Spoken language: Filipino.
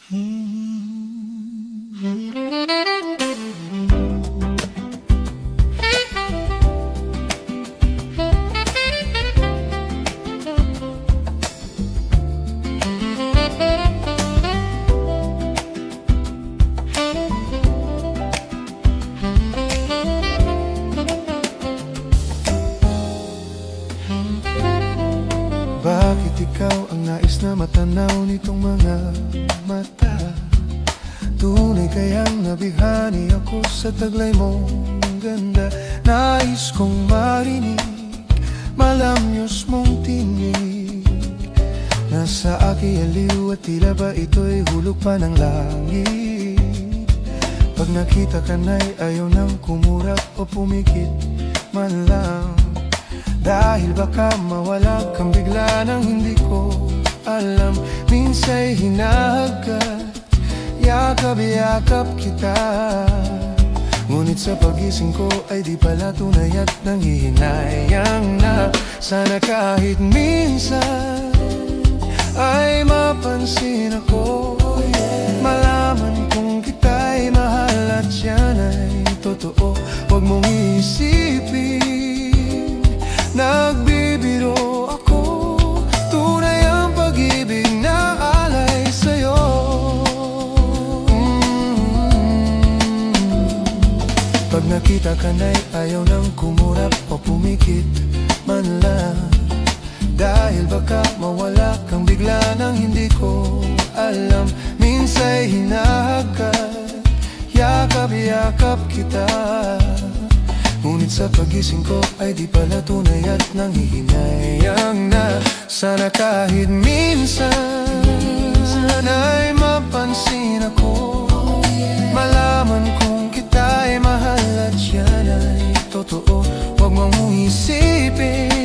Bakit ikaw ang nais na matanaw nitong mga mata? Tunay kayang nabighani ako sa taglay mong ganda. Nais kong marinig malamyos mong tinig. Nasa aking aliw at tila ba ito'y hulog pa ng langit. Pag nakita ka na'y ayaw nang kumurap o pumikit man lang. Dahil baka mawala kang bigla nang hindi ko alam. Minsa'y hinahagkat, yakap-yakap kita. Ngunit sa pagising ko ay di pala tunay at nanghihinayang na. Sana kahit minsan ay mapansin ako, malaman kung kita'y mahal at yan ay totoo. Huwag mong iisipin nagbibiro ako, tunay ang pag-ibig na alay sa'yo. Pag nakita ka na'y ayaw nang kumurap o pumikit man lang. Dahil baka mawala kang bigla nang hindi ko alam. Minsa'y hinahagkat, yakap-yakap kita. Ngunit sa pagising ko ay di pala tunay at nanghihinayang na. Sana kahit minsan ay mapansin ako, malaman kung kita'y mahal at yan ay totoo. Huwag mong isipin